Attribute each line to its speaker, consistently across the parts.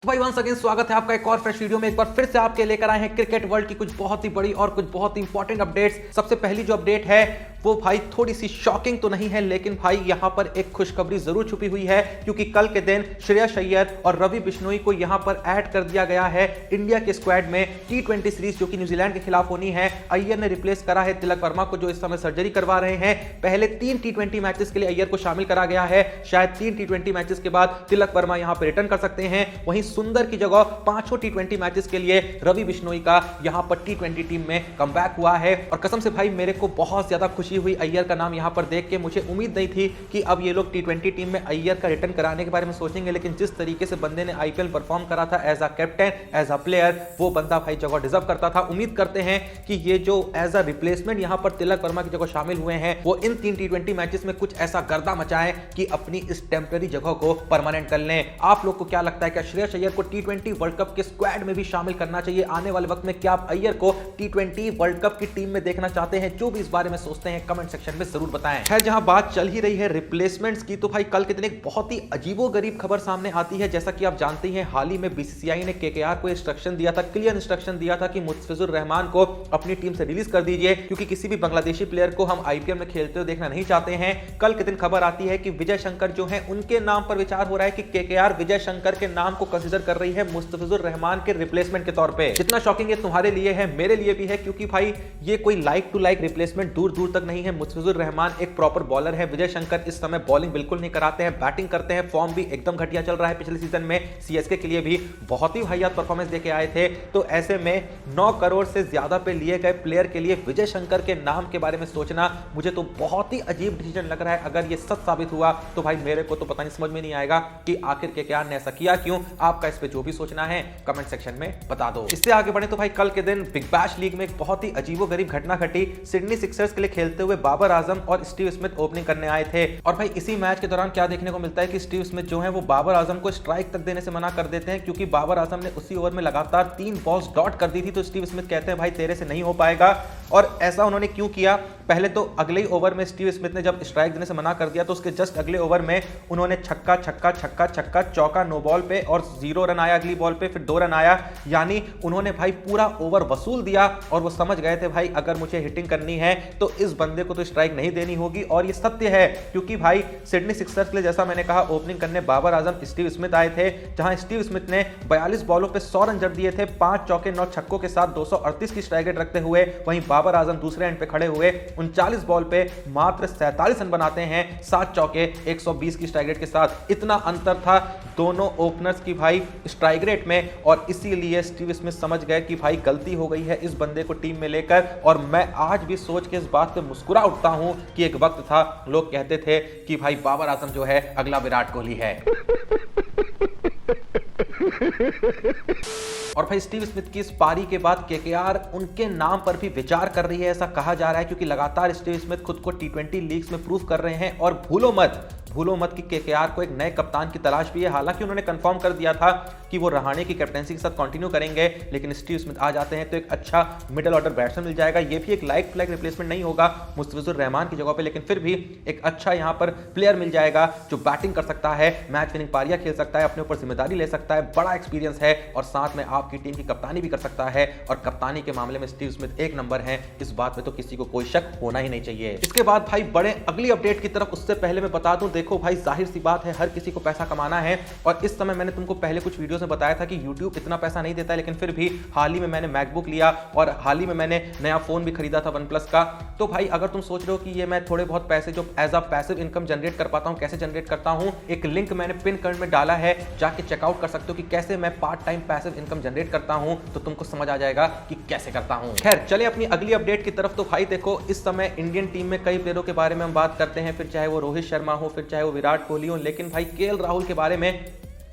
Speaker 1: भाई once again स्वागत है आपका एक और फ्रेश वीडियो में। एक बार फिर से आपके लेकर आए हैं क्रिकेट वर्ल्ड की कुछ बहुत ही बड़ी और कुछ बहुत ही इंपॉर्टेंट अपडेट्स। सबसे पहली जो अपडेट है वो भाई थोड़ी सी शॉकिंग तो नहीं है, लेकिन भाई यहां पर एक खुशखबरी जरूर छुपी हुई है, क्योंकि कल के दिन श्रेयस अय्यर और रवि बिश्नोई को यहां पर ऐड कर दिया गया है इंडिया के स्क्वाड में। T20 सीरीज जो कि न्यूजीलैंड के खिलाफ होनी है, अय्यर ने रिप्लेस करा है तिलक वर्मा को, जो इस समय सर्जरी करवा रहे हैं। पहले 3 T20 मैचेस के लिए अय्यर को शामिल करा गया है, शायद 3 T20 मैचेस के बाद तिलक वर्मा यहां पर रिटर्न कर सकते हैं। वहीं सुंदर की जगह 5 T20 मैचेस के लिए रवि बिश्नोई का यहां पर T20 टीम में कमबैक हुआ है। और कसम से भाई मेरे को बहुत ज्यादा खुशी हुई अय्यर का नाम यहां पर देख के। मुझे उम्मीद नहीं थी कि अब ये लोग T20 टीम में अय्यर का रिटर्न कराने के बारे में सोचेंगे, लेकिन जिस तरीके से बंदे ने आईपीएल परफॉर्म करा था as a captain, as a player, वो बंदा भाई जगह डिजर्व करता था। उम्मीद करते हैं कि ये जो एज अ रिप्लेसमेंट यहां पर तिलक वर्मा की जगह शामिल हुए हैं, वो इन 3 T20 मैचेस में कुछ ऐसा गर्दा मचाएं कि अपनी इस टेम्पररी जगह को परमानेंट कर लें। आप लोग को क्या लगता है, क्या श्रेयस अय्यर को T20 वर्ल्ड कप के स्क्वाड में भी शामिल करना चाहिए आने वाले वक्त में? क्या आप अय्यर को T20 वर्ल्ड कप की टीम में देखना चाहते हैं? जो भी इस बारे में सोचते हैं कमेंट सेक्शन में जरूर बताएं। खैर, जहां बात चल ही रही है रिप्लेसमेंट्स की, तो भाई कल के दिन एक बहुत ही अजीबोगरीब खबर सामने आती है। जैसा कि आप जानते हैं, हाल ही में बीसीसीआई ने केकेआर को इंस्ट्रक्शन दिया था, क्लियर इंस्ट्रक्शन दिया था कि मुस्तफिजुर रहमान को अपनी टीम से रिलीज कर दीजिए, क्योंकि किसी भी बांग्लादेशी प्लेयर को हम आईपीएल में खेलते हुए देखना नहीं चाहते हैं। कल के दिन खबर आती है कि विजय शंकर जो है, उनके नाम पर विचार हो रहा है कि केकेआर विजय शंकर के नाम को कंसीडर कर रही है मुस्तफिजुर रहमान के रिप्लेसमेंट के तौर पे। कितना शॉकिंग है तुम्हारे लिए है, मेरे लिए भी है, क्योंकि भाई ये कोई लाइक टू लाइक रिप्लेसमेंट दूर दूर तक नहीं है। मुस्तफिजुर रहमान एक प्रॉपर बॉलर है, विजय शंकर इस समय बॉलिंग बिल्कुल नहीं कराते हैं, बैटिंग करते हैं। फॉर्म भी एकदम घटिया चल रहा है, पिछले सीजन में सीएसके के लिए भी बहुत ही वाहियात परफॉर्मेंस देके आए थे। तो ऐसे में 9 करोड़ से ज्यादा पे लिए गए प्लेयर के लिए विजय शंकर के नाम के बारे में सोचना मुझे तो बहुत ही अजीब डिसीजन लग रहा है। अगर ये सच साबित हुआ तो भाई मेरे को तो पता नहीं, समझ में नहीं आएगा कि आखिर केकेआर ने ऐसा किया क्यों। आपका इस पे जो भी सोचना है कमेंट सेक्शन में बता दो। इससे आगे बढ़े तो भाई कल के दिन बिग बैश लीग में एक बहुत ही अजीबोगरीब घटना घटी। सिडनी सिक्सर्स के लिए खेलते हुए बाबर आजम और स्टीव स्मिथ ओपनिंग करने आए थे, और भाई इसी मैच के दौरान क्या देखने को मिलता है कि स्टीव स्मिथ जो है वो बाबर आजम को स्ट्राइक तक देने से मना कर देते हैं, क्योंकि बाबर आजम ने उसी ओवर में लगातार 3 बॉल्स डॉट कर दी थी। तो स्टीव स्मिथ कहते हैं भाई तेरे से नहीं हो पाएगा। और ऐसा उन्होंने क्यों किया? पहले तो अगले ही ओवर में स्टीव स्मिथ ने जब स्ट्राइक देने से मना कर दिया, तो उसके जस्ट अगले ओवर में उन्होंने छक्का छक्का छक्का छक्का चौका नो बॉल पे, और 0 रन आया अगली बॉल पे, फिर 2 रन आया। यानी उन्होंने भाई पूरा ओवर वसूल दिया, और वो समझ गए थे भाई अगर मुझे हिटिंग करनी है तो इस बंदे को तो स्ट्राइक नहीं देनी होगी। और ये सत्य है, क्योंकि भाई सिडनी सिक्सर्स के लिए जैसा मैंने कहा ओपनिंग करने बाबर आजम स्टीव स्मिथ आए थे, जहां स्टीव स्मिथ ने 42 बॉलों पे 100 रन जड़ दिए थे, 5 चौके 9 छक्कों के साथ 238 की स्ट्राइक रेट रखते हुए। वहीं बाबर आजम दूसरे एंड पे खड़े हुए 39 बॉल पे मात्र 47 रन बनाते हैं, 7 चौके 120 की स्ट्राइक रेट के साथ। इतना अंतर था दोनों ओपनर्स की भाई स्ट्राइक रेट में, और इसीलिए स्टीव स्मिथ समझ गए कि भाई गलती हो गई है इस बंदे को टीम में लेकर। और मैं आज भी सोच के इस बात पे मुस्कुरा उठता हूं कि एक वक्त था लोग कहते थे कि भाई बाबर आजम जो है अगला विराट कोहली है। और भाई स्टीव स्मिथ की इस पारी के बाद केकेआर उनके नाम पर भी विचार कर रही है, ऐसा कहा जा रहा है, क्योंकि लगातार स्टीव स्मिथ खुद को T20 लीग्स में प्रूव कर रहे हैं। और भूलो मत कि केकेआर को एक नए कप्तान की तलाश भी है। हालांकि उन्होंने कंफर्म कर दिया था कि वो रहाणे की कैप्टेंसी के साथ कंटिन्यू करेंगे, लेकिन स्टीव स्मिथ आ जाते हैं तो एक अच्छा मिडिल ऑर्डर बैट्समैन मिल जाएगा। ये भी एक लाइक टू लाइक रिप्लेसमेंट नहीं होगा मुस्तफिजुर रहमान की जगह पे, लेकिन फिर भी एक अच्छा यहां पर प्लेयर मिल जाएगा जो बैटिंग कर सकता है, मैच विनिंग पारियां खेल सकता है, अपने ऊपर जिम्मेदारी ले सकता है, बड़ा एक्सपीरियंस है, और साथ में आपकी टीम की कप्तानी भी कर सकता है। और कप्तानी के मामले में स्टीव स्मिथ एक नंबर है, इस बात में तो किसी को कोई शक होना ही नहीं चाहिए। इसके बाद भाई बड़े अगली अपडेट की तरफ, उससे पहले मैं बता दूं, देखो भाई जाहिर सी बात है हर किसी को पैसा कमाना है, और इस समय मैंने तुमको पहले कुछ वीडियोस में बताया था कि YouTube इतना पैसा नहीं देता है, लेकिन फिर भी हाल ही में मैंने मैकबुक लिया और हाल ही में मैंने नया फोन भी खरीदा था OnePlus का। तो भाई अगर तुम सोच रहे हो कि ये मैं थोड़े बहुत पैसे जो as a passive income generate कर पाता हूं, कैसे जनरेट करता हूं, एक लिंक मैंने पिन कमेंट में डाला है, जाके चेकआउट कर सकते हो कि कैसे मैं part time passive income generate करता हूं, तो तुमको समझ आ जाएगा कि कैसे करता हूं। खैर चले अपनी अगली अपडेट की तरफ। तो भाई देखो, इस समय इंडियन टीम में कई प्लेयरों के बारे में हम बात करते हैं, फिर चाहे वो रोहित शर्मा हो, फिर चाहे वो विराट कोहली हो, लेकिन भाई केएल राहुल के बारे में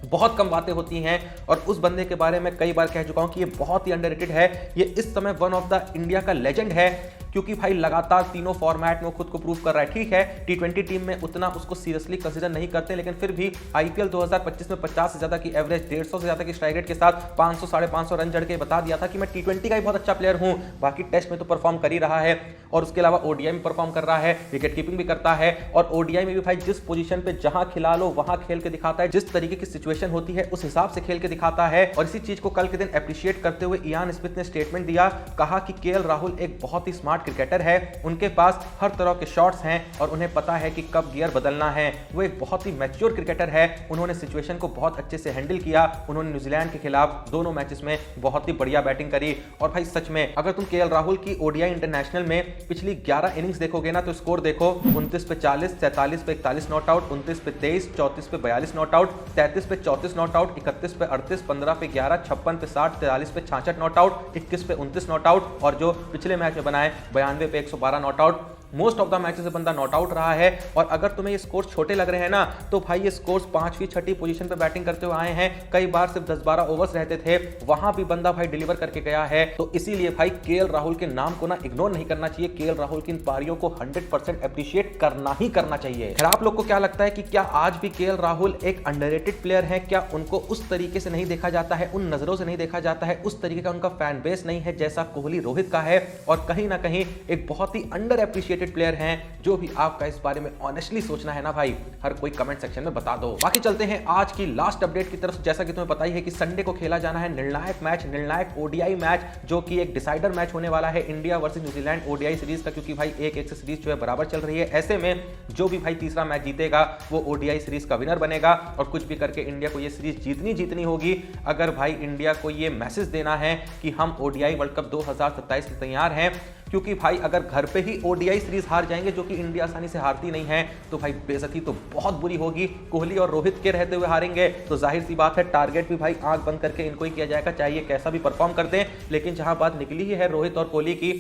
Speaker 1: बहुत कम बातें होती हैं। और उस बंदे के बारे में कई बार कह चुका हूं कि ये बहुत ही अंडररेटेड है। ये इस समय वन ऑफ द इंडिया का लेजेंड है। क्योंकि भाई लगातार तीनों फॉर्मेट में खुद को प्रूव कर रहा है। ठीक है, टी20 टीम में उतना उसको सीरियसली कंसीडर नहीं करते, लेकिन फिर भी आईपीएल 2025 में 50 से ज्यादा की एवरेज, 150 से ज्यादा की स्ट्राइक रेट के साथ 500 550 रन जड़ के बता दिया था कि मैं टी20 का ही बहुत अच्छा प्लेयर हूं। बाकी टेस्ट में तो परफॉर्म कर ही रहा है और उसके अलावा ओडीआई में परफॉर्म कर रहा है, विकेट कीपिंग भी करता है और ओडीआई में भी भाई जिस पोजीशन पे जहां खिला लो वहां खेल के दिखाता है, जिस तरीके की सिचुएशन होती है उस हिसाब से खेल के दिखाता है। और इसी चीज को कल के दिन एप्रिशिएट करते हुए इयान स्मिथ ने स्टेटमेंट दिया, कहा कि केएल राहुल एक बहुत ही स्मार्ट क्रिकेटर है, उनके पास हर तरह के शॉट्स हैं और उन्हें पता है कि कब गियर बदलना है। वो एक बहुत ही मैच्योर क्रिकेटर है, उन्होंने सिचुएशन को बहुत अच्छे से हैंडल किया, उन्होंने न्यूजीलैंड के खिलाफ दोनों मैचेस में बहुत ही बढ़िया बैटिंग करी। और भाई सच में अगर तुम केएल राहुल की ओडीआई इंटरनेशनल में पिछली 11 इनिंग्स देखोगे ना तो स्कोर देखो, 29 पे 40, 47 पे 41 नॉट आउट, 29 पे 23, 34 पे 42 नॉट आउट, 33 पे 34 नॉट आउट, 31 पे 38, 15 पे 11, 56 पे 60, 43 पे 66 नॉट आउट, 21 पे 29 नॉट आउट और जो पिछले मैच में बनाए 92 पे 112 not out. Most of the matches से बंदा नॉट आउट रहा है। और अगर तुम्हें ये स्कोर छोटे लग रहे हैं ना तो भाई ये स्कोर्स 5वीं 6ठी पोजीशन पे बैटिंग करते हुए आए हैं, कई बार सिर्फ 10-12 ओवर्स रहते थे, वहां भी बंदा भाई डिलीवर करके गया है। तो इसीलिए भाई केएल राहुल के नाम को ना इग्नोर नहीं करना चाहिए, केएल राहुल की इन पारियों को 100% एप्रिशिएट करना ही करना चाहिए। फिर आप लोग को क्या लगता है कि क्या आज भी केएल राहुल एक अंडररेटेड प्लेयर है? क्या उनको उस तरीके से नहीं देखा जाता है, उन नजरों से नहीं देखा जाता है, उस तरीके का उनका फैन बेस नहीं है जैसा कोहली रोहित का है? और कहीं ना कहीं एक बहुत ही अंडर एप्रिशिएटेड प्लेयर है। जो भी आपका इस बारे में ऑनेस्टली सोचना है ना भाई, हर कोई कमेंट सेक्शन में बता दो। बाकी चलते हैं आज की लास्ट अपडेट की तरफ। जैसा कि तुम्हें पता ही है कि संडे को खेला जाना है निर्णायक मैच, निर्णायक ओडीआई मैच, जो कि एक डिसाइडर मैच होने वाला है India versus New Zealand ODI series का, क्योंकि भाई 1-1 से सीरीज जो है बराबर चल रही है। ऐसे में जो भी भाई तीसरा मैच जीतेगा वो ओडीआई सीरीज का विनर बनेगा और कुछ भी करके इंडिया को ये सीरीज जीतनी होगी अगर भाई इंडिया को ये मैसेज देना है कि हम ओडीआई वर्ल्ड कप 2027 के तैयार हैं। क्योंकि भाई अगर घर पे ही ओडीआई सीरीज हार जाएंगे, जो कि इंडिया आसानी से हारती नहीं है, तो भाई बेइज्जती तो बहुत बुरी होगी। कोहली और रोहित के रहते हुए हारेंगे तो जाहिर सी बात है टारगेट भी भाई आंख बंद करके इनको ही किया जाएगा, चाहिए कैसा भी परफॉर्म करते हैं। लेकिन जहां बात निकली ही है रोहित और कोहली की,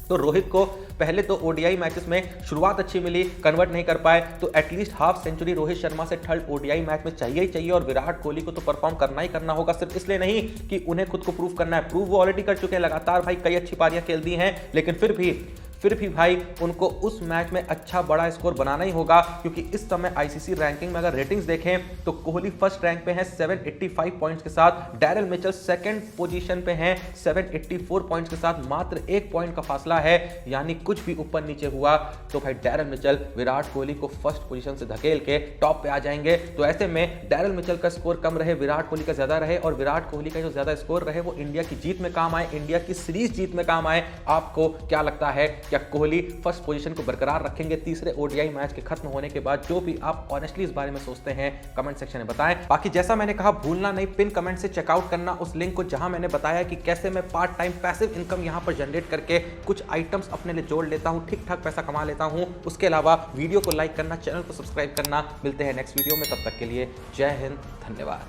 Speaker 1: तो रोहित को पहले तो ओडीआई मैचेस में शुरुआत अच्छी मिली, कन्वर्ट नहीं कर पाए, तो at least half century Rohit Sharma से थर्ड ओडीआई मैच में चाहिए ही चाहिए। और विराट कोहली को तो परफॉर्म करना ही करना होगा, सिर्फ इसलिए नहीं कि उन्हें खुद को प्रूव करना है, प्रूव वो ऑलरेडी कर चुके हैं, लगातार भाई कई अच्छी पारियां खेल दी हैं, लेकिन फिर भी भाई उनको उस मैच में अच्छा बड़ा स्कोर बनाना ही होगा। क्योंकि इस समय आईसीसी रैंकिंग में अगर रेटिंग्स देखें तो कोहली फर्स्ट रैंक पे हैं 785 पॉइंट्स के साथ, डैरेल मिचेल सेकंड पोजीशन पे हैं 784 पॉइंट्स के साथ, मात्र 1 पॉइंट का फासला है। यानी कुछ भी ऊपर नीचे हुआ तो भाई डैरेल मिचेल विराट कोहली को फर्स्ट पोजीशन से धकेल के टॉप पे आ जाएंगे। तो ऐसे में डैरेल मिचेल का स्कोर कम रहे, विराट कोहली का ज्यादा रहे, और विराट कोहली का जो ज्यादा स्कोर रहे वो इंडिया की जीत में काम आए, इंडिया की सीरीज जीत में काम आए। आपको क्या लगता है, क्या कोहली फर्स्ट पोजीशन को बरकरार रखेंगे तीसरे ओडीआई मैच के खत्म होने के बाद? जो भी आप ऑनेस्टली इस बारे में सोचते हैं कमेंट सेक्शन में बताएं। बाकी जैसा मैंने कहा, भूलना नहीं पिन कमेंट से चेकआउट करना उस लिंक को जहां मैंने बताया कि कैसे मैं पार्ट टाइम पैसिव इनकम यहां पर जनरेट करके कुछ आइटम्स अपने लिए जोड़ लेता हूं, ठीक ठाक पैसा कमा लेता हूं। उसके अलावा वीडियो को लाइक करना, चैनल को सब्सक्राइब करना। मिलते हैं नेक्स्ट वीडियो में, तब तक के लिए जय हिंद, धन्यवाद।